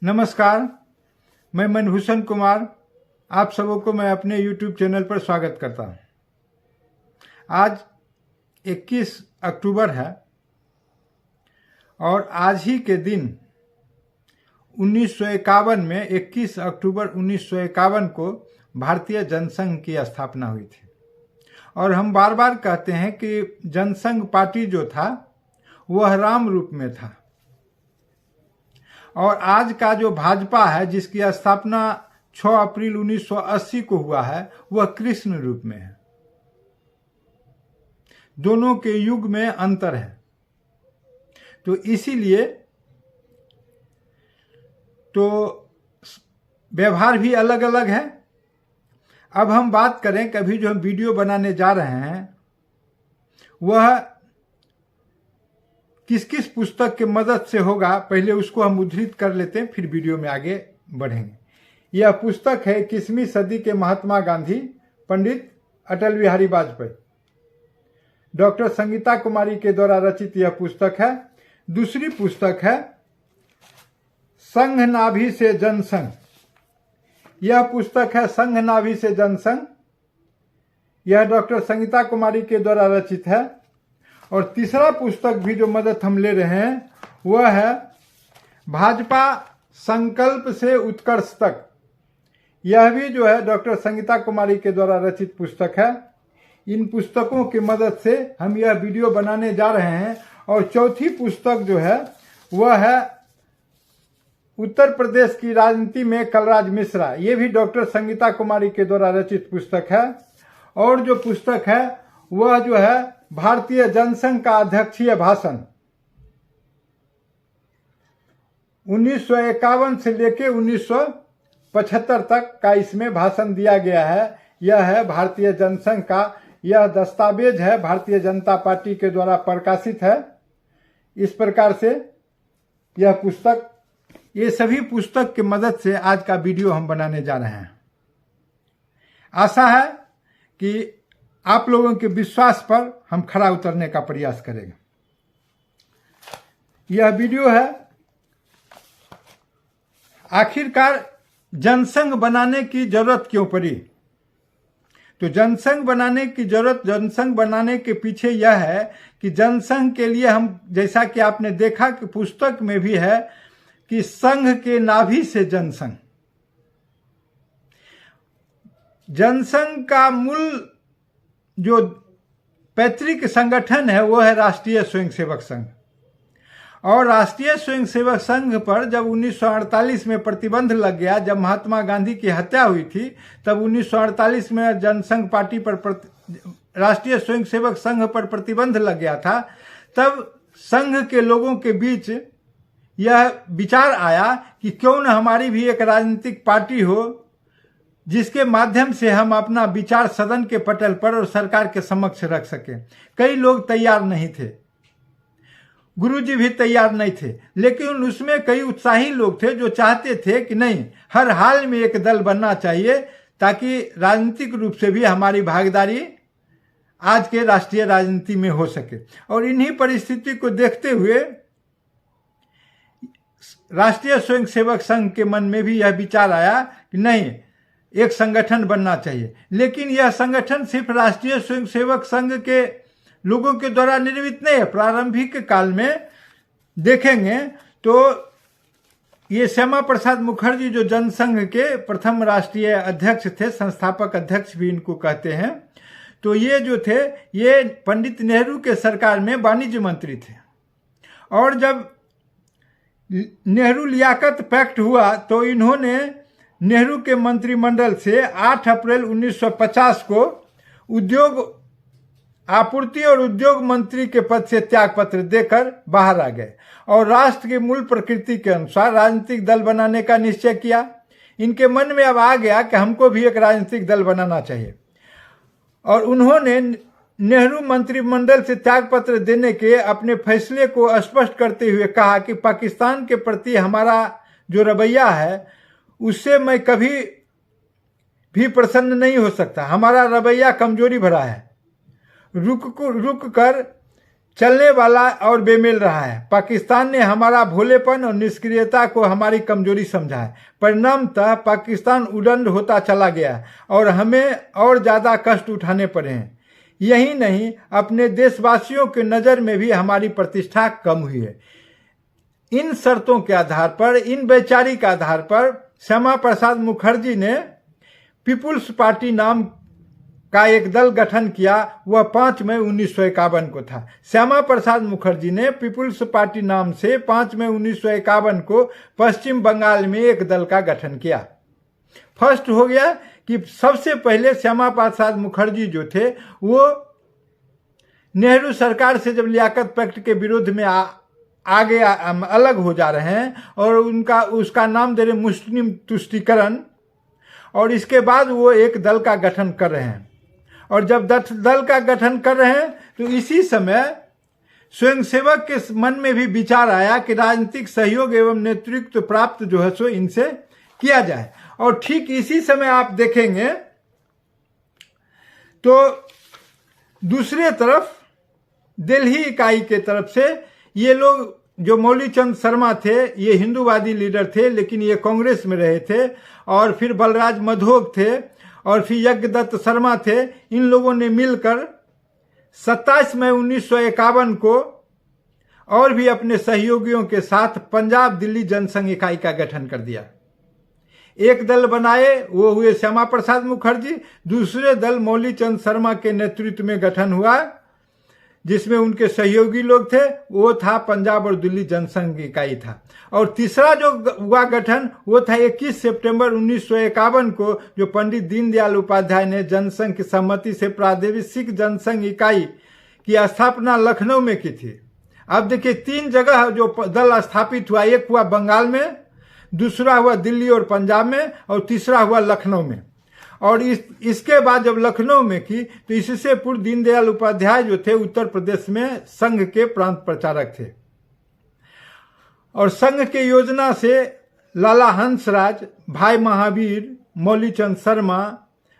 नमस्कार, मैं मनभूषण कुमार आप सबों को मैं अपने YouTube चैनल पर स्वागत करता हूँ। आज 21 अक्टूबर है और आज ही के दिन 1951 में 21 अक्टूबर 1951 को भारतीय जनसंघ की स्थापना हुई थी। और हम बार बार कहते हैं कि जनसंघ पार्टी जो था वह राम रूप में था और आज का जो भाजपा है जिसकी स्थापना 6 अप्रैल 1980 को हुआ है वह कृष्ण रूप में है। दोनों के युग में अंतर है, तो इसीलिए तो व्यवहार भी अलग अलग है। अब हम बात करें कि अभी जो हम वीडियो बनाने जा रहे हैं वह किस किस पुस्तक के मदद से होगा, पहले उसको हम उद्धृत कर लेते हैं, फिर वीडियो में आगे बढ़ेंगे। यह पुस्तक है 21वीं सदी के महात्मा गांधी पंडित अटल बिहारी वाजपेयी, डॉक्टर संगीता कुमारी के द्वारा रचित यह पुस्तक है। दूसरी पुस्तक है संघ नाभि से जनसंघ। यह पुस्तक है संघ नाभि से जनसंघ। यह डॉक्टर संगीता कुमारी के द्वारा रचित है। और तीसरा पुस्तक भी जो मदद हम ले रहे हैं वह है भाजपा संकल्प से उत्कर्ष तक। यह भी जो है डॉक्टर संगीता कुमारी के द्वारा रचित पुस्तक है। इन पुस्तकों की मदद से हम यह वीडियो बनाने जा रहे हैं। और चौथी पुस्तक जो है वह है उत्तर प्रदेश की राजनीति में कलराज मिश्रा। ये भी डॉक्टर संगीता कुमारी के द्वारा रचित पुस्तक है। और जो पुस्तक है वह जो है भारतीय जनसंघ का अध्यक्षीय भाषण 1951 से लेकर 1975 तक का इसमें भाषण दिया गया है। यह है भारतीय जनसंघ का, यह दस्तावेज है, भारतीय जनता पार्टी के द्वारा प्रकाशित है। इस प्रकार से यह पुस्तक, ये सभी पुस्तक की मदद से आज का वीडियो हम बनाने जा रहे हैं। आशा है कि आप लोगों के विश्वास पर हम खरा उतरने का प्रयास करेंगे। यह वीडियो है आखिरकार जनसंघ बनाने की जरूरत क्यों पड़ी। तो जनसंघ बनाने की जरूरत, जनसंघ बनाने के पीछे यह है कि जनसंघ के लिए हम, जैसा कि आपने देखा कि पुस्तक में भी है कि संघ के नाभि से जनसंघ। जनसंघ का मूल जो पैतृक संगठन है वो है राष्ट्रीय स्वयंसेवक संघ। और राष्ट्रीय स्वयंसेवक संघ पर जब 1948 में प्रतिबंध लग गया, जब महात्मा गांधी की हत्या हुई थी, तब 1948 में जनसंघ पार्टी पर राष्ट्रीय स्वयंसेवक संघ पर प्रतिबंध लग गया था। तब संघ के लोगों के बीच यह विचार आया कि क्यों न हमारी भी एक राजनीतिक पार्टी हो जिसके माध्यम से हम अपना विचार सदन के पटल पर और सरकार के समक्ष रख सकें। कई लोग तैयार नहीं थे, गुरुजी भी तैयार नहीं थे, लेकिन उसमें कई उत्साही लोग थे जो चाहते थे कि नहीं, हर हाल में एक दल बनना चाहिए ताकि राजनीतिक रूप से भी हमारी भागीदारी आज के राष्ट्रीय राजनीति में हो सके। और इन्हीं परिस्थिति को देखते हुए राष्ट्रीय स्वयंसेवक संघ के मन में भी यह विचार आया कि नहीं, एक संगठन बनना चाहिए। लेकिन यह संगठन सिर्फ राष्ट्रीय स्वयंसेवक संघ के लोगों के द्वारा निर्मित नहीं है। प्रारंभिक काल में देखेंगे तो ये श्यामा प्रसाद मुखर्जी जो जनसंघ के प्रथम राष्ट्रीय अध्यक्ष थे, संस्थापक अध्यक्ष भी इनको कहते हैं, तो ये जो थे ये पंडित नेहरू के सरकार में वाणिज्य मंत्री थे। और जब नेहरू लियाकत पैक्ट हुआ तो इन्होंने नेहरू के मंत्रिमंडल से 8 अप्रैल 1950 को उद्योग आपूर्ति और उद्योग मंत्री के पद से त्यागपत्र देकर बाहर आ गए और राष्ट्र की मूल प्रकृति के अनुसार राजनीतिक दल बनाने का निश्चय किया। इनके मन में अब आ गया कि हमको भी एक राजनीतिक दल बनाना चाहिए। और उन्होंने नेहरू मंत्रिमंडल से त्यागपत्र देने के अपने फैसले को स्पष्ट करते हुए कहा कि पाकिस्तान के प्रति हमारा जो रवैया है उससे मैं कभी भी प्रसन्न नहीं हो सकता। हमारा रवैया कमजोरी भरा है। रुक कर चलने वाला और बेमेल रहा है। पाकिस्तान ने हमारा भोलेपन और निष्क्रियता को हमारी कमजोरी समझा है। परिणामतः पाकिस्तान उद्दंड होता चला गया और हमें और ज़्यादा कष्ट उठाने पड़े हैं। यही नहीं, अपने देशवासियों के नज़र में भी हमारी प्रतिष्ठा कम हुई है। इन शर्तों के आधार पर, इन वैचारिक आधार पर श्यामा प्रसाद मुखर्जी ने पीपुल्स पार्टी नाम का एक दल गठन किया। वह 5 मई 1951 को था। श्यामा प्रसाद मुखर्जी ने पीपुल्स पार्टी नाम से 5 मई 1951 को पश्चिम बंगाल में एक दल का गठन किया। फर्स्ट हो गया कि सबसे पहले श्यामा प्रसाद मुखर्जी जो थे वो नेहरू सरकार से जब लियाकत पैक्ट के विरोध में आगे अलग हो जा रहे हैं और उसका नाम दे रहे मुस्लिम तुष्टीकरण, और इसके बाद वो एक दल का गठन कर रहे हैं। और जब दल का गठन कर रहे हैं तो इसी समय स्वयंसेवक के मन में भी विचार आया कि राजनीतिक सहयोग एवं नेतृत्व प्राप्त जो है सो इनसे किया जाए। और ठीक इसी समय आप देखेंगे तो दूसरे तरफ दिल्ली इकाई के तरफ से ये लोग, जो मौलीचंद शर्मा थे, ये हिंदूवादी लीडर थे लेकिन ये कांग्रेस में रहे थे, और फिर बलराज मधोक थे, और फिर यज्ञदत्त शर्मा थे। इन लोगों ने मिलकर 27 मई 1951 को और भी अपने सहयोगियों के साथ पंजाब दिल्ली जनसंघ इकाई का गठन कर दिया। एक दल बनाए, वो हुए श्यामा प्रसाद मुखर्जी। दूसरे दल मौलीचंद शर्मा के नेतृत्व में गठन हुआ जिसमें उनके सहयोगी लोग थे, वो था पंजाब और दिल्ली जनसंघ इकाई था। और तीसरा जो हुआ गठन वो था 21 सितंबर 1951 को, जो पंडित दीनदयाल उपाध्याय ने जनसंघ की सहमति से प्रादेशिक जनसंघ इकाई की स्थापना लखनऊ में की थी। अब देखिए 3 जगह जो दल स्थापित हुआ, एक हुआ बंगाल में, दूसरा हुआ दिल्ली और पंजाब में, और तीसरा हुआ लखनऊ में। और इसके बाद जब लखनऊ में की तो इससे पूर्व दीनदयाल उपाध्याय जो थे उत्तर प्रदेश में संघ के प्रांत प्रचारक थे, और संघ के योजना से लाला हंसराज, भाई महावीर, मौलीचंद शर्मा,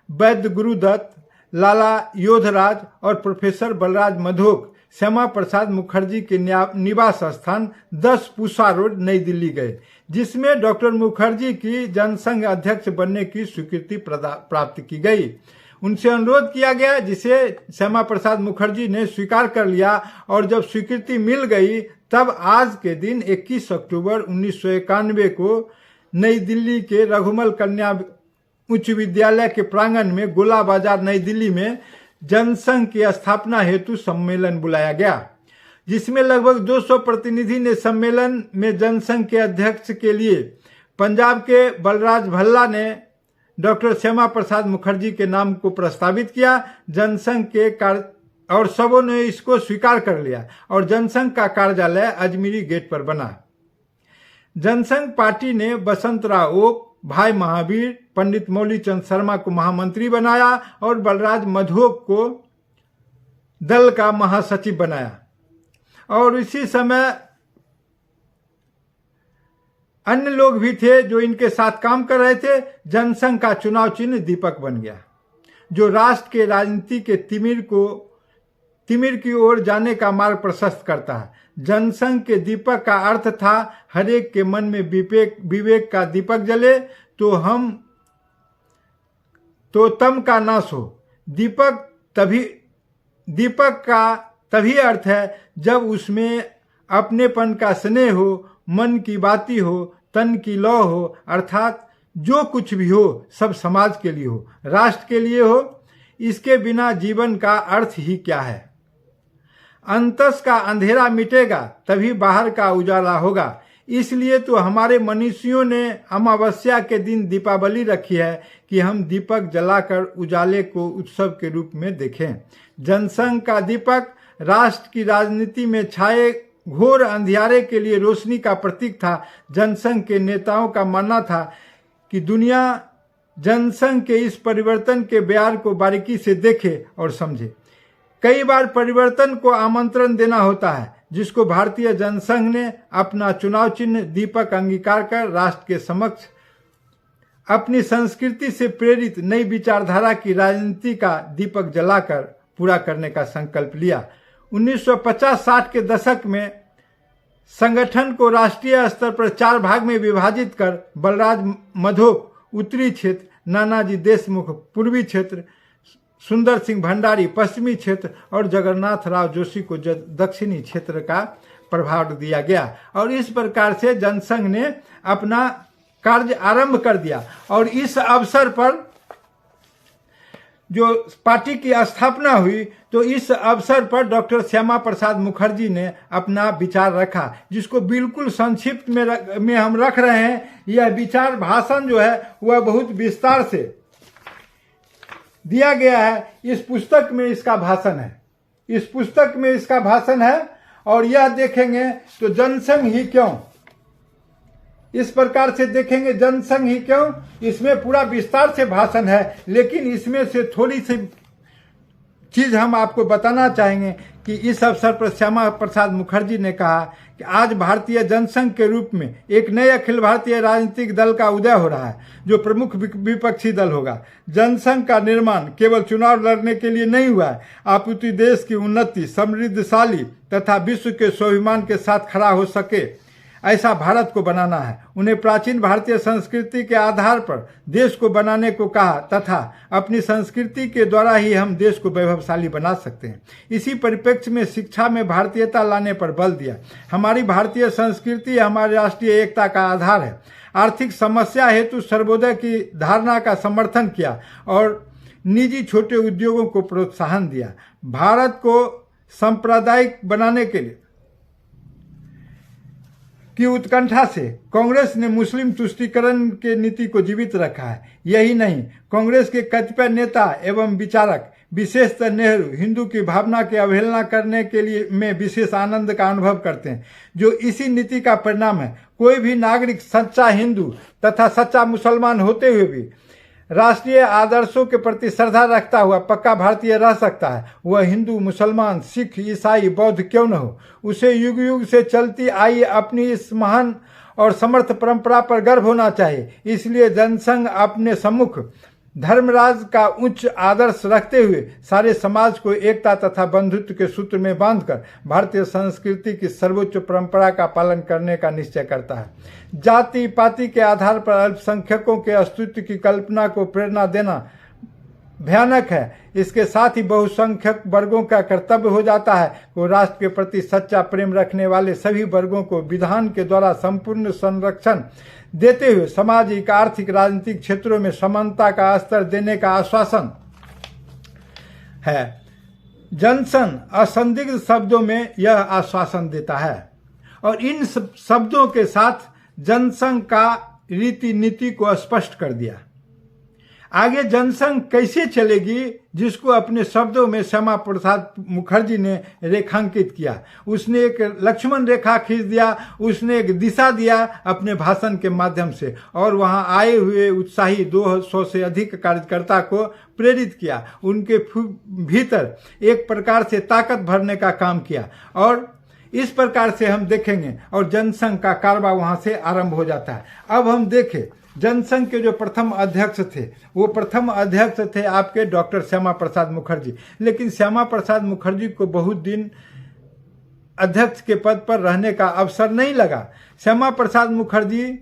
वैद्य गुरुदत्त, लाला योधराज और प्रोफेसर बलराज मधोक श्यामा प्रसाद मुखर्जी के निवास स्थान 10 पूसा रोड नई दिल्ली गए, जिसमें डॉक्टर मुखर्जी की जनसंघ अध्यक्ष बनने की स्वीकृति प्राप्त की गई। उनसे अनुरोध किया गया जिसे श्यामा प्रसाद मुखर्जी ने स्वीकार कर लिया, और जब स्वीकृति मिल गई तब आज के दिन 21 अक्टूबर 1991 को नई दिल्ली के रघुमल कन्या उच्च विद्यालय के प्रांगण में गोला बाजार नई दिल्ली में जनसंघ की स्थापना हेतु सम्मेलन बुलाया गया, जिसमें लगभग 200 प्रतिनिधि ने सम्मेलन में जनसंघ के अध्यक्ष के लिए पंजाब के बलराज भल्ला ने डॉक्टर श्यामा प्रसाद मुखर्जी के नाम को प्रस्तावित किया। जनसंघ के और सबों ने इसको स्वीकार कर लिया, और जनसंघ का कार्यालय अजमेरी गेट पर बना। जनसंघ पार्टी ने बसंतराव ओक, भाई महावीर, पंडित मौलीचंद शर्मा को महामंत्री बनाया और बलराज मधोक को दल का महासचिव बनाया। और इसी समय अन्य लोग भी थे जो इनके साथ काम कर रहे थे। जनसंघ का चुनाव चिन्ह दीपक बन गया, जो राष्ट्र के राजनीति के तिमिर की ओर जाने का मार्ग प्रशस्त करता है। जनसंघ के दीपक का अर्थ था हरेक के मन में विवेक का दीपक जले तो तम का नाश हो। दीपक का तभी अर्थ है जब उसमें अपनेपन का स्नेह हो, मन की बाती हो, तन की लौ हो, अर्थात जो कुछ भी हो सब समाज के लिए हो, राष्ट्र के लिए हो। इसके बिना जीवन का अर्थ ही क्या है। अंतस का अंधेरा मिटेगा तभी बाहर का उजाला होगा। इसलिए तो हमारे मनीषियों ने अमावस्या के दिन दीपावली रखी है कि हम दीपक जलाकर उजाले को उत्सव के रूप में देखें। जनसंघ का दीपक राष्ट्र की राजनीति में छाए घोर अंधियारे के लिए रोशनी का प्रतीक था। जनसंघ के नेताओं का मानना था कि दुनिया जनसंघ के इस परिवर्तन के बयार को बारीकी से देखे और समझे। कई बार परिवर्तन को आमंत्रण देना होता है, जिसको भारतीय जनसंघ ने अपना चुनाव चिन्ह दीपक अंगीकार कर राष्ट्र के समक्ष अपनी संस्कृति से प्रेरित नई विचारधारा की राजनीति का दीपक जलाकर पूरा करने का संकल्प लिया। 1950-60 के दशक में संगठन को राष्ट्रीय स्तर पर 4 भाग में विभाजित कर बलराज मधोक उत्तरी क्षेत्र, नानाजी देशमुख पूर्वी क्षेत्र, सुंदर सिंह भंडारी पश्चिमी क्षेत्र और जगन्नाथ राव जोशी को दक्षिणी क्षेत्र का प्रभाव दिया गया। और इस प्रकार से जनसंघ ने अपना कार्य आरंभ कर दिया। और इस अवसर पर जो पार्टी की स्थापना हुई तो इस अवसर पर डॉक्टर श्यामा प्रसाद मुखर्जी ने अपना विचार रखा, जिसको बिल्कुल संक्षिप्त में हम रख रहे हैं। यह विचार भाषण जो है वह बहुत विस्तार से दिया गया है। इस पुस्तक में इसका भाषण है, इस पुस्तक में इसका भाषण है। और यह देखेंगे तो जनसंघ ही क्यों, इस प्रकार से देखेंगे जनसंघ ही क्यों, इसमें पूरा विस्तार से भाषण है। लेकिन इसमें से थोड़ी सी चीज हम आपको बताना चाहेंगे कि इस अवसर पर श्यामा प्रसाद मुखर्जी ने कहा कि आज भारतीय जनसंघ के रूप में एक नए अखिल भारतीय राजनीतिक दल का उदय हो रहा है, जो प्रमुख विपक्षी दल होगा। जनसंघ का निर्माण केवल चुनाव लड़ने के लिए नहीं हुआ है, अपितु देश की उन्नति, समृद्धशाली तथा विश्व के स्वाभिमान के साथ खड़ा हो सके ऐसा भारत को बनाना है। उन्हें प्राचीन भारतीय संस्कृति के आधार पर देश को बनाने को कहा तथा अपनी संस्कृति के द्वारा ही हम देश को वैभवशाली बना सकते हैं। इसी परिप्रेक्ष्य में शिक्षा में भारतीयता लाने पर बल दिया। हमारी भारतीय संस्कृति हमारी राष्ट्रीय एकता का आधार है। आर्थिक समस्या हेतु सर्वोदय की धारणा का समर्थन किया और निजी छोटे उद्योगों को प्रोत्साहन दिया। भारत को सांप्रदायिक बनाने के लिए की उत्कंठा से कांग्रेस ने मुस्लिम तुष्टीकरण के नीति को जीवित रखा है। यही नहीं, कांग्रेस के कतिपय नेता एवं विचारक, विशेषतः नेहरू, हिंदू की भावना की अवहेलना करने के लिए में विशेष आनंद का अनुभव करते हैं, जो इसी नीति का परिणाम है। कोई भी नागरिक सच्चा हिंदू तथा सच्चा मुसलमान होते हुए भी राष्ट्रीय आदर्शों के प्रति श्रद्धा रखता हुआ पक्का भारतीय रह सकता है। वह हिंदू, मुसलमान, सिख, ईसाई, बौद्ध क्यों न हो, उसे युग युग से चलती आई अपनी इस महान और समर्थ परंपरा पर गर्व होना चाहिए। इसलिए जनसंघ अपने सम्मुख धर्मराज का उच्च आदर्श रखते हुए सारे समाज को एकता तथा बंधुत्व के सूत्र में बांधकर भारतीय संस्कृति की सर्वोच्च परंपरा का पालन करने का निश्चय करता है। जाति पाति के आधार पर अल्पसंख्यकों के अस्तित्व की कल्पना को प्रेरणा देना भयानक है। इसके साथ ही बहुसंख्यक वर्गों का कर्तव्य हो जाता है वो राष्ट्र के प्रति सच्चा प्रेम रखने वाले सभी वर्गों को विधान के द्वारा संपूर्ण संरक्षण देते हुए सामाजिक, आर्थिक, राजनीतिक क्षेत्रों में समानता का स्तर देने का आश्वासन है। जनसंघ असंदिग्ध शब्दों में यह आश्वासन देता है और इन शब्दों के साथ जनसंघ का रीति नीति को स्पष्ट कर दिया। आगे जनसंघ कैसे चलेगी, जिसको अपने शब्दों में श्यामा प्रसाद मुखर्जी ने रेखांकित किया। उसने एक लक्ष्मण रेखा खींच दिया, उसने एक दिशा दिया अपने भाषण के माध्यम से और वहां आए हुए उत्साही 200 से अधिक कार्यकर्ता को प्रेरित किया, उनके भीतर एक प्रकार से ताकत भरने का काम किया। और इस प्रकार से हम देखेंगे और जनसंघ का कारवा वहां से आरंभ हो जाता है। अब हम देखें जनसंघ के जो प्रथम अध्यक्ष थे, वो प्रथम अध्यक्ष थे आपके डॉक्टर श्यामा प्रसाद मुखर्जी। लेकिन श्यामा प्रसाद मुखर्जी को बहुत दिन अध्यक्ष के पद पर रहने का अवसर नहीं लगा। श्यामा प्रसाद मुखर्जी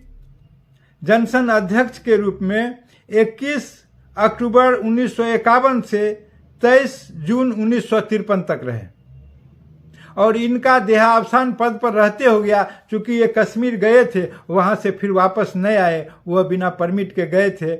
जनसंघ अध्यक्ष के रूप में 21 अक्टूबर 1951 से 23 जून 1953 तक रहे और इनका देहावसान पद पर रहते हो गया। चूंकि ये कश्मीर गए थे, वहां से फिर वापस नहीं आए, वह बिना परमिट के गए थे,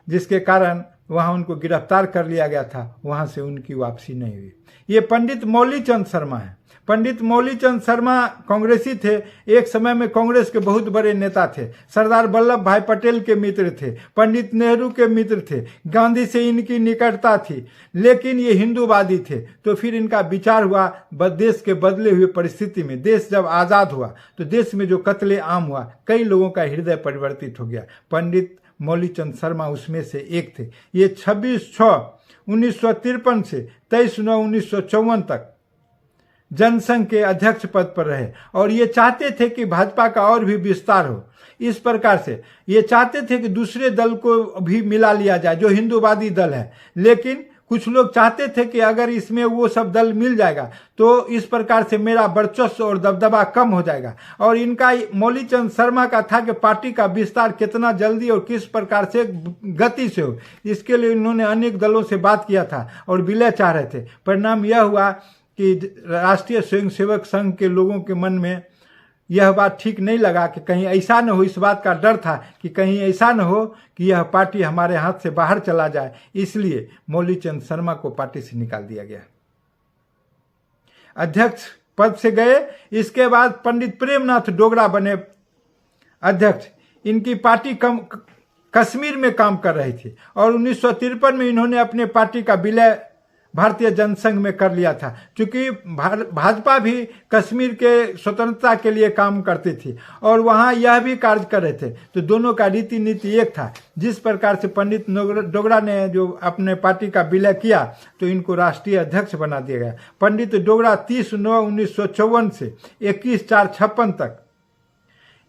जिसके कारण वहां उनको गिरफ्तार कर लिया गया था, वहां से उनकी वापसी नहीं हुई। ये पंडित मौलीचंद शर्मा है। पंडित मौलीचंद शर्मा कांग्रेसी थे, एक समय में कांग्रेस के बहुत बड़े नेता थे, सरदार वल्लभ भाई पटेल के मित्र थे, पंडित नेहरू के मित्र थे, गांधी से इनकी निकटता थी, लेकिन ये हिंदूवादी थे। तो फिर इनका विचार हुआ देश के बदले हुए परिस्थिति में, देश जब आज़ाद हुआ तो देश में जो कत्ले आम हुआ, कई लोगों का हृदय परिवर्तित हो गया। पंडित मौलीचंद शर्मा उसमें से एक थे। ये 26/6/1953 से 23/9/1954 तक जनसंघ के अध्यक्ष पद पर रहे और ये चाहते थे कि भाजपा का और भी विस्तार हो। इस प्रकार से ये चाहते थे कि दूसरे दल को भी मिला लिया जाए जो हिंदूवादी दल है, लेकिन कुछ लोग चाहते थे कि अगर इसमें वो सब दल मिल जाएगा तो इस प्रकार से मेरा वर्चस्व और दबदबा कम हो जाएगा। और इनका मौलीचंद शर्मा का था कि पार्टी का विस्तार कितना जल्दी और किस प्रकार से गति से हो, इसके लिए इन्होंने अनेक दलों से बात किया था और विलय चाह रहे थे। परिणाम यह हुआ कि राष्ट्रीय स्वयंसेवक संघ के लोगों के मन में यह बात ठीक नहीं लगा कि कहीं ऐसा न हो, इस बात का डर था कि कहीं ऐसा न हो कि यह पार्टी हमारे हाथ से बाहर चला जाए, इसलिए मौलीचंद शर्मा को पार्टी से निकाल दिया गया, अध्यक्ष पद से गए। इसके बाद पंडित प्रेमनाथ डोगरा बने अध्यक्ष। इनकी पार्टी कश्मीर में काम कर रही थी और 1953 में इन्होंने अपने पार्टी का विलय भारतीय जनसंघ में कर लिया था। क्योंकि भाजपा भी कश्मीर के स्वतंत्रता के लिए काम करती थी और वहाँ यह भी कार्य कर रहे थे, तो दोनों का रीति नीति एक था। जिस प्रकार से पंडित डोगरा ने जो अपने पार्टी का विलय किया तो इनको राष्ट्रीय अध्यक्ष बना दिया गया। पंडित डोगरा 30/9/1954 से 21/4/56 तक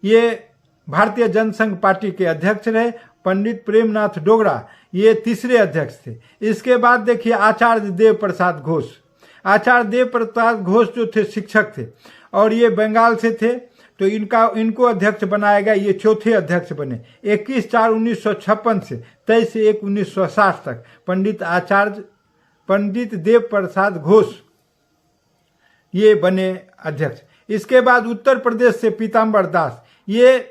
ये भारतीय जनसंघ पार्टी के अध्यक्ष रहे। पंडित प्रेमनाथ डोगरा ये तीसरे अध्यक्ष थे। इसके बाद देखिए आचार्य देव प्रसाद घोष। आचार्य देव प्रसाद घोष जो थे शिक्षक थे और ये बंगाल से थे, तो इनको अध्यक्ष बनाया गया। ये चौथे अध्यक्ष बने 21/4/1956 से 23/1/1960 तक। पंडित देव प्रसाद घोष ये बने अध्यक्ष। इसके बाद उत्तर प्रदेश से पीताम्बर दास, ये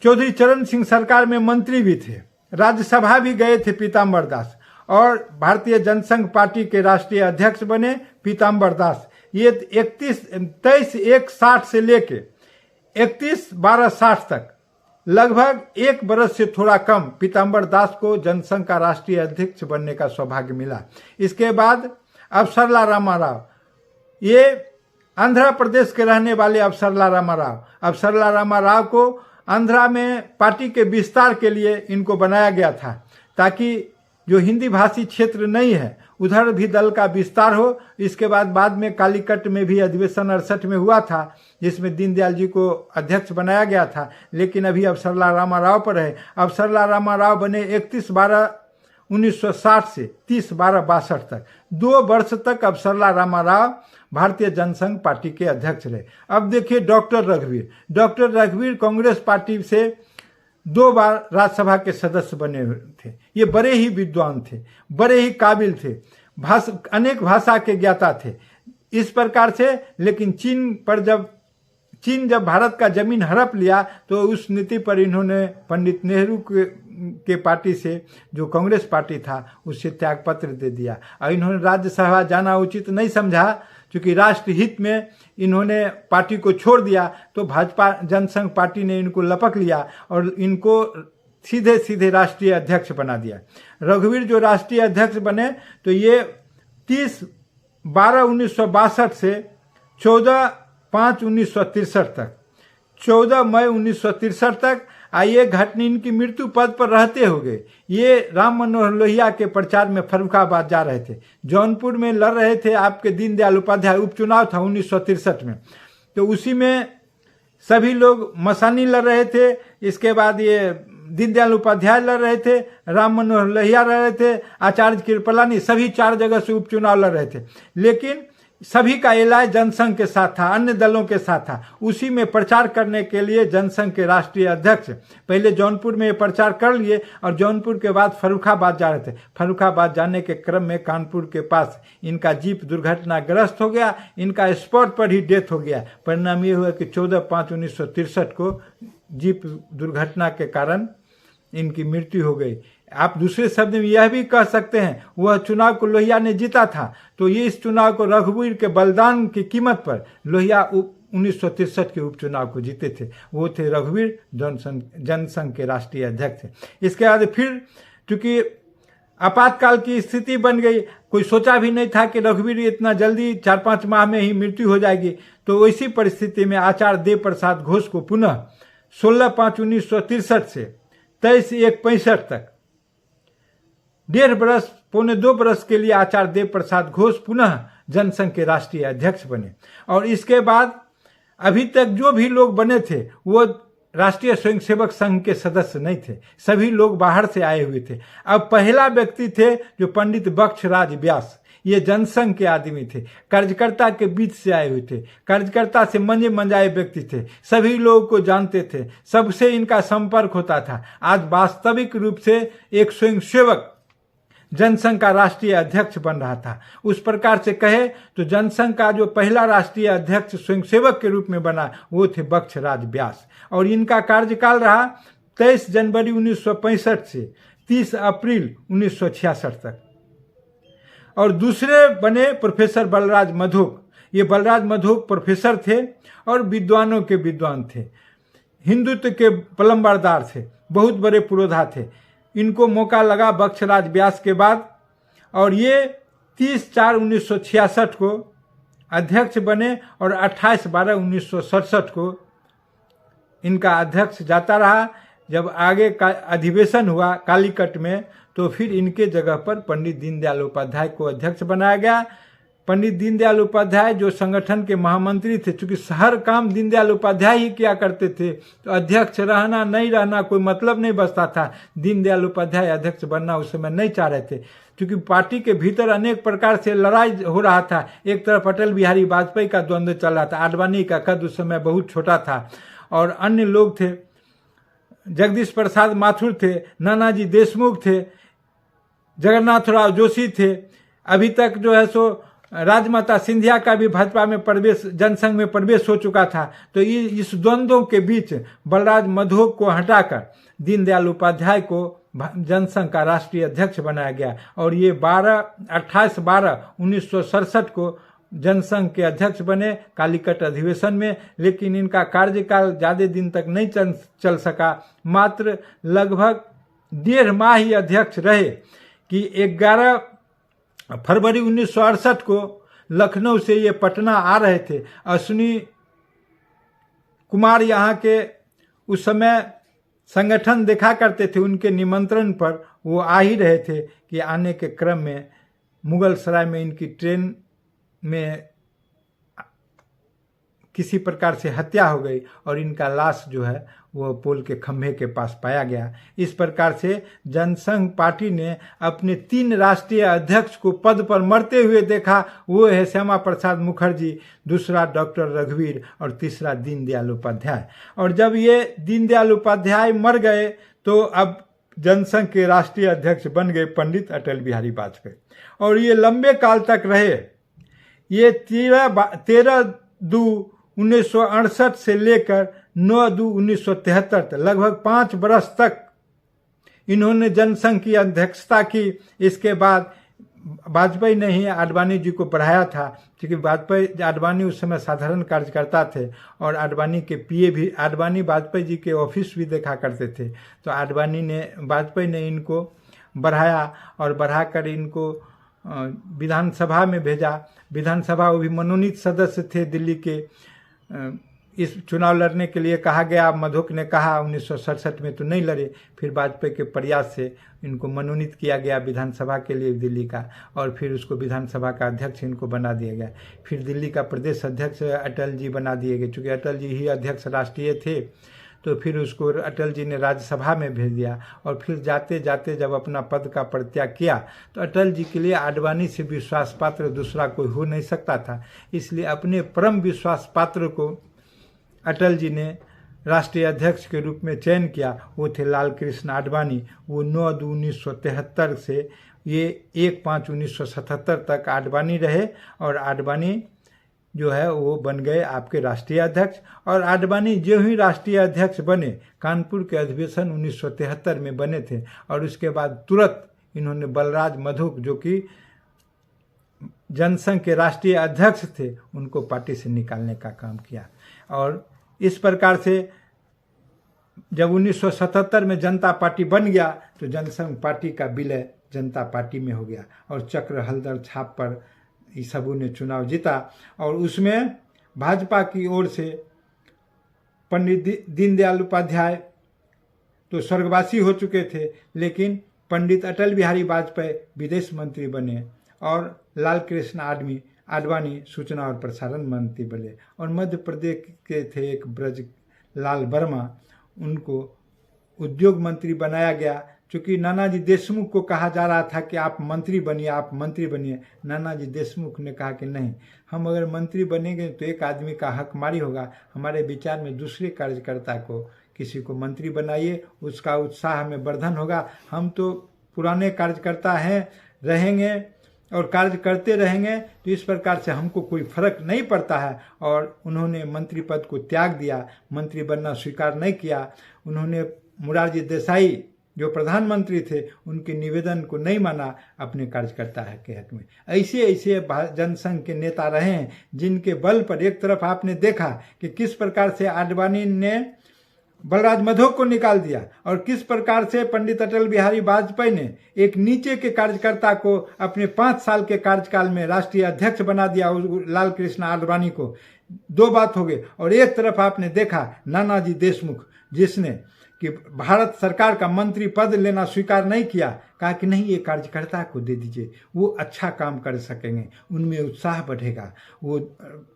चौधरी चरण सिंह सरकार में मंत्री भी थे, राज्यसभा भी गए थे पीताम्बर दास, और भारतीय जनसंघ पार्टी के राष्ट्रीय अध्यक्ष बने पीताम्बर दास। ये 23/1/60 से लेके 31/12/60 तक लगभग 1 बरस से थोड़ा कम पीताम्बर दास को जनसंघ का राष्ट्रीय अध्यक्ष बनने का सौभाग्य मिला। इसके बाद अवसरला रामाराव, ये आंध्र प्रदेश के रहने वाले अवसरला रामाराव को आंध्रा में पार्टी के विस्तार के लिए इनको बनाया गया था, ताकि जो हिंदी भाषी क्षेत्र नहीं है उधर भी दल का विस्तार हो। इसके बाद में कालीकट में भी अधिवेशन 68 में हुआ था, जिसमें दीनदयाल जी को अध्यक्ष बनाया गया था, लेकिन अभी अवसरला रामाराव पर है। अवसरला रामाराव बने 31/12/1960 से 30/12/62 तक। 2 वर्ष तक अवसरला रामाराव भारतीय जनसंघ पार्टी के अध्यक्ष रहे। अब देखिए डॉक्टर रघुवीर कांग्रेस पार्टी से 2 बार राज्यसभा के सदस्य बने थे। ये बड़े ही विद्वान थे, बड़े ही काबिल थे, अनेक भाषा के ज्ञाता थे इस प्रकार से। लेकिन चीन जब भारत का जमीन हड़प लिया तो उस नीति पर इन्होंने पंडित नेहरू के पार्टी से, जो कांग्रेस पार्टी था, उससे त्यागपत्र दे दिया और इन्होंने राज्यसभा जाना उचित नहीं समझा। क्योंकि राष्ट्र हित में इन्होंने पार्टी को छोड़ दिया तो भाजपा जनसंघ पार्टी ने इनको लपक लिया और इनको सीधे राष्ट्रीय अध्यक्ष बना दिया। रघुवीर जो राष्ट्रीय अध्यक्ष बने तो ये 30/12/1962 से 14/5/1963 तक, 14 मई 1963 तक आइए घटनी इनकी मृत्यु पद पर रहते हो गए। ये राम मनोहर लोहिया के प्रचार में फर्रुखाबाद जा रहे थे, जौनपुर में लड़ रहे थे। आपके दीनदयाल उपाध्याय उपचुनाव था 1963 में, तो उसी में सभी लोग मसानी लड़ रहे थे। इसके बाद ये दीनदयाल उपाध्याय लड़ रहे थे, राम मनोहर लोहिया लड़ रहे थे, आचार्य कृपलानी, सभी 4 जगह से उपचुनाव लड़ रहे थे। लेकिन सभी का एलाय जनसंघ के साथ था, अन्य दलों के साथ था। उसी में प्रचार करने के लिए जनसंघ के राष्ट्रीय अध्यक्ष पहले जौनपुर में प्रचार कर लिए और जौनपुर के बाद फर्रुखाबाद जा रहे थे। फर्रुखाबाद जाने के क्रम में कानपुर के पास इनका जीप दुर्घटनाग्रस्त हो गया, इनका स्पॉट पर ही डेथ हो गया। परिणाम ये हुआ कि 14/5/1963 को जीप दुर्घटना के कारण इनकी मृत्यु हो गई। आप दूसरे शब्द में यह भी कह सकते हैं वह चुनाव को लोहिया ने जीता था, तो ये इस चुनाव को रघुवीर के बलिदान की कीमत पर लोहिया 1963 के उपचुनाव को जीते थे। वो थे रघुवीर, जनसंघ के राष्ट्रीय अध्यक्ष थे। इसके बाद फिर चूंकि आपातकाल की स्थिति बन गई, कोई सोचा भी नहीं था कि रघुवीर इतना जल्दी 4-5 माह में ही मृत्यु हो जाएगी, तो इसी परिस्थिति में आचार्य देव प्रसाद घोष को पुनः 16/5/1963 से 23/1/65 तक 1.5 बरस, 1.25 बरस के लिए आचार्य देव प्रसाद घोष पुनः जनसंघ के राष्ट्रीय अध्यक्ष बने। और इसके बाद अभी तक जो भी लोग बने थे वो राष्ट्रीय स्वयंसेवक संघ के सदस्य नहीं थे, सभी लोग बाहर से आए हुए थे। अब पहला व्यक्ति थे जो पंडित बख्शराज व्यास, ये जनसंघ के आदमी थे, कार्यकर्ता के बीच से आए हुए थे, कार्यकर्ता से मंजे मंजाए व्यक्ति थे, सभी लोगों को जानते थे, सबसे इनका संपर्क होता था। आज वास्तविक रूप से एक स्वयंसेवक जनसंघ का राष्ट्रीय अध्यक्ष बन रहा था। उस प्रकार से कहे तो जनसंघ का जो पहला राष्ट्रीय अध्यक्ष स्वयंसेवक के रूप में बना वो थे बख्शराज व्यास, और इनका कार्यकाल रहा 23 जनवरी 1965 से 30 अप्रैल 1966 तक। और दूसरे बने प्रोफेसर बलराज मधोक। ये बलराज मधोक प्रोफेसर थे और विद्वानों के विद्वान थे, हिंदुत्व के पलंबरदार थे, बहुत बड़े पुरोधा थे। इनको मौका लगा बख्शराज व्यास के बाद, और ये 30/4/1966 को अध्यक्ष बने और 28/12/1967 को इनका अध्यक्ष जाता रहा। जब आगे का अधिवेशन हुआ कालीकट में तो फिर इनके जगह पर पंडित दीनदयाल उपाध्याय को अध्यक्ष बनाया गया। पंडित दीनदयाल उपाध्याय जो संगठन के महामंत्री थे, चूंकि हर काम दीनदयाल उपाध्याय ही किया करते थे तो अध्यक्ष रहना नहीं रहना कोई मतलब नहीं बचता था। दीनदयाल उपाध्याय अध्यक्ष बनना उस समय नहीं चाह रहे थे, क्योंकि पार्टी के भीतर अनेक प्रकार से लड़ाई हो रहा था। एक तरफ अटल बिहारी वाजपेयी का द्वंद्व चल रहा था, आडवाणी का कद उस समय बहुत छोटा था, और अन्य लोग थे, जगदीश प्रसाद माथुर थे, नानाजी देशमुख थे, जगन्नाथराव जोशी थे। अभी तक जो है सो राजमाता सिंधिया का भी भाजपा में प्रवेश, जनसंघ में प्रवेश हो चुका था। तो इस द्वंद्वों के बीच बलराज मधोक को हटाकर दीनदयाल उपाध्याय को जनसंघ का राष्ट्रीय अध्यक्ष बनाया गया, और ये 28/12/1967 को जनसंघ के अध्यक्ष बने कालीकट अधिवेशन में। लेकिन इनका कार्यकाल ज़्यादा दिन तक नहीं चल सका, मात्र लगभग 1.5 माह ही अध्यक्ष रहे कि 11 फरवरी 1968 को लखनऊ से ये पटना आ रहे थे। अश्विनी कुमार यहाँ के उस समय संगठन देखा करते थे, उनके निमंत्रण पर वो आ ही रहे थे कि आने के क्रम में मुगल सराय में इनकी ट्रेन में किसी प्रकार से हत्या हो गई और इनका लाश जो है वो पोल के खंभे के पास पाया गया। इस प्रकार से जनसंघ पार्टी ने अपने 3 राष्ट्रीय अध्यक्ष को पद पर मरते हुए देखा। वो है श्यामा प्रसाद मुखर्जी, दूसरा डॉक्टर रघुवीर और तीसरा दीनदयाल उपाध्याय। और जब ये दीनदयाल उपाध्याय मर गए तो अब जनसंघ के राष्ट्रीय अध्यक्ष बन गए पंडित अटल बिहारी वाजपेयी, और ये लंबे काल तक रहे। ये 13/2/1968 से लेकर 9/2/1973 तक लगभग 5 वर्ष तक इन्होंने जनसंघ की अध्यक्षता की। इसके बाद वाजपेयी ने ही आडवाणी जी को बढ़ाया था, क्योंकि आडवाणी उस समय साधारण कार्यकर्ता थे, और आडवाणी के पीए भी आडवाणी वाजपेयी जी के ऑफिस भी देखा करते थे। तो वाजपेयी ने इनको बढ़ाया और बढ़ाकर इनको विधानसभा में भेजा। विधानसभा वो भी मनोनीत सदस्य थे दिल्ली के। इस चुनाव लड़ने के लिए कहा गया, मधोक ने कहा 1967 में तो नहीं लड़े, फिर वाजपेयी के प्रयास से इनको मनोनीत किया गया विधानसभा के लिए दिल्ली का, और फिर उसको विधानसभा का अध्यक्ष इनको बना दिया गया। फिर दिल्ली का प्रदेश अध्यक्ष अटल जी बना दिए गए, चूँकि अटल जी ही अध्यक्ष राष्ट्रीय थे, तो फिर उसको अटल जी ने राज्यसभा में भेज दिया। और फिर जाते जाते जब अपना पद का परित्याग किया तो अटल जी के लिए आडवाणी से विश्वास पात्र दूसरा कोई हो नहीं सकता था, इसलिए अपने परम विश्वास पात्र को अटल जी ने राष्ट्रीय अध्यक्ष के रूप में चयन किया। वो थे लाल कृष्ण आडवाणी। वो 9/2/1973 से ये 1/5/1977 तक आडवाणी रहे, और आडवाणी जो है वो बन गए आपके राष्ट्रीय अध्यक्ष। और आडवाणी जो ही राष्ट्रीय अध्यक्ष बने, कानपुर के अधिवेशन 1973 में बने थे, और उसके बाद तुरंत इन्होंने बलराज मधोक जो कि जनसंघ के राष्ट्रीय अध्यक्ष थे उनको पार्टी से निकालने का काम किया। और इस प्रकार से जब 1977 में जनता पार्टी बन गया तो जनसंघ पार्टी का विलय जनता पार्टी में हो गया, और चक्र हलदर छाप पर सबों ने चुनाव जीता। और उसमें भाजपा की ओर से पंडित दीनदयाल उपाध्याय तो स्वर्गवासी हो चुके थे, लेकिन पंडित अटल बिहारी वाजपेयी विदेश मंत्री बने, और लाल कृष्ण आडवाणी सूचना और प्रसारण मंत्री बने। और मध्य प्रदेश के थे एक ब्रज लाल वर्मा, उनको उद्योग मंत्री बनाया गया। चूँकि नानाजी देशमुख को कहा जा रहा था कि आप मंत्री बनिए, आप मंत्री बनिए। नानाजी देशमुख ने कहा कि नहीं, हम अगर मंत्री बनेंगे तो एक आदमी का हकमारी होगा। हमारे विचार में दूसरे कार्यकर्ता को, किसी को मंत्री बनाइए, उसका उत्साह में वर्धन होगा। हम तो पुराने कार्यकर्ता हैं, रहेंगे और कार्य करते रहेंगे, तो इस प्रकार से हमको कोई फर्क नहीं पड़ता है। और उन्होंने मंत्री पद को त्याग दिया, मंत्री बनना स्वीकार नहीं किया। उन्होंने मोरारजी देसाई जो प्रधानमंत्री थे, उनके निवेदन को नहीं माना अपने कार्यकर्ता के हक में। ऐसे ऐसे जनसंघ के नेता रहे हैं जिनके बल पर एक तरफ आपने देखा कि किस प्रकार से आडवाणी ने बलराज मधोक को निकाल दिया और किस प्रकार से पंडित अटल बिहारी वाजपेयी ने एक नीचे के कार्यकर्ता को अपने 5 साल के कार्यकाल में राष्ट्रीय अध्यक्ष बना दिया, लाल कृष्ण आडवाणी को। दो बात हो गई। और एक तरफ आपने देखा नानाजी देशमुख, जिसने कि भारत सरकार का मंत्री पद लेना स्वीकार नहीं किया, कहा कि नहीं, ये कार्यकर्ता को दे दीजिए, वो अच्छा काम कर सकेंगे, उनमें उत्साह बढ़ेगा, वो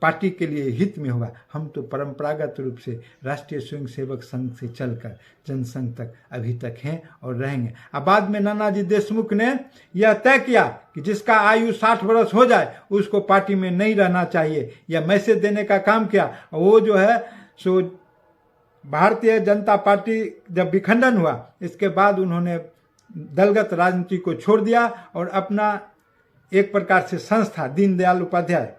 पार्टी के लिए हित में होगा। हम तो परंपरागत रूप से राष्ट्रीय स्वयंसेवक संघ से चलकर जनसंघ तक अभी तक हैं और रहेंगे। अब बाद में नानाजी देशमुख ने यह तय किया कि जिसका आयु 60 वर्ष हो जाए उसको पार्टी में नहीं रहना चाहिए, यह मैसेज देने का काम किया। वो जो है सो भारतीय जनता पार्टी जब विखंडन हुआ, इसके बाद उन्होंने दलगत राजनीति को छोड़ दिया और अपना एक प्रकार से संस्था दीनदयाल उपाध्याय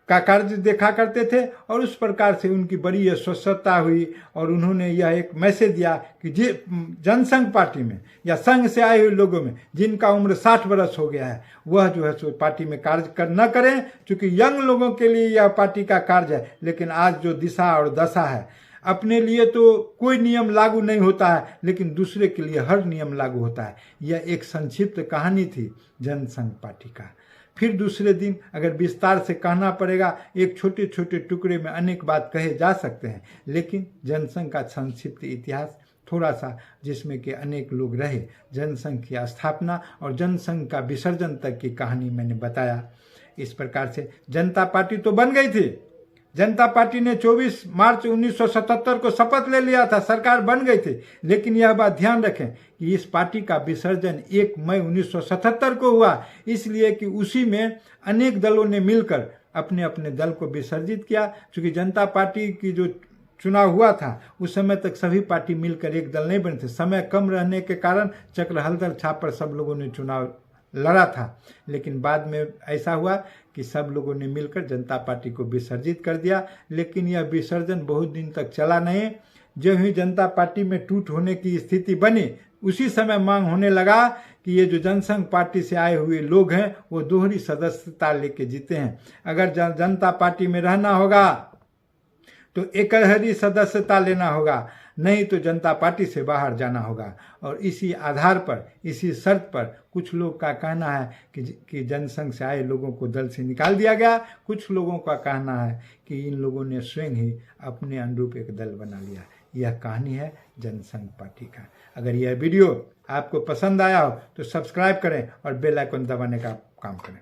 का कार्य देखा करते थे। और उस प्रकार से उनकी बड़ी यशस्विता हुई और उन्होंने यह एक मैसेज दिया कि जनसंघ पार्टी में या संघ से आए हुए लोगों में जिनका उम्र 60 वर्ष हो गया है, वह जो है सो पार्टी में कार्य न करें, क्योंकि यंग लोगों के लिए यह पार्टी का कार्य है। लेकिन आज जो दिशा और दशा है, अपने लिए तो कोई नियम लागू नहीं होता है, लेकिन दूसरे के लिए हर नियम लागू होता है। यह एक संक्षिप्त कहानी थी जनसंघ पार्टी का। फिर दूसरे दिन अगर विस्तार से कहना पड़ेगा, एक छोटे छोटे टुकड़े में अनेक बात कहे जा सकते हैं, लेकिन जनसंघ का संक्षिप्त इतिहास थोड़ा सा, जिसमें कि अनेक लोग रहे, जनसंघ की स्थापना और जनसंघ का विसर्जन तक की कहानी मैंने बताया। इस प्रकार से जनता पार्टी तो बन गई थी। जनता पार्टी ने 24 मार्च 1977 को शपथ ले लिया था, सरकार बन गई थी। लेकिन यह बात ध्यान रखें कि इस पार्टी का विसर्जन 1 मई 1977 को हुआ, इसलिए कि उसी में अनेक दलों ने मिलकर अपने अपने दल को विसर्जित किया। क्योंकि जनता पार्टी की जो चुनाव हुआ था, उस समय तक सभी पार्टी मिलकर एक दल नहीं बने थे। समय कम रहने के कारण चक्र हलदर छाप पर सब लोगों ने चुनाव लड़ा था। लेकिन बाद में ऐसा हुआ कि सब लोगों ने मिलकर जनता पार्टी को विसर्जित कर दिया। लेकिन यह विसर्जन बहुत दिन तक चला नहीं। जो ही जनता पार्टी में टूट होने की स्थिति बनी, उसी समय मांग होने लगा कि ये जो जनसंघ पार्टी से आए हुए लोग हैं, वो दोहरी सदस्यता लेके जीते हैं। अगर जनता पार्टी में रहना होगा तो एकहरी सदस्यता लेना होगा, नहीं तो जनता पार्टी से बाहर जाना होगा। और इसी आधार पर, इसी शर्त पर कुछ लोग का कहना है कि जनसंघ से आए लोगों को दल से निकाल दिया गया। कुछ लोगों का कहना है कि इन लोगों ने स्वयं ही अपने अनुरूप एक दल बना लिया। यह कहानी है जनसंघ पार्टी का। अगर यह वीडियो आपको पसंद आया हो तो सब्सक्राइब करें और बेल आइकन दबाने का काम करें।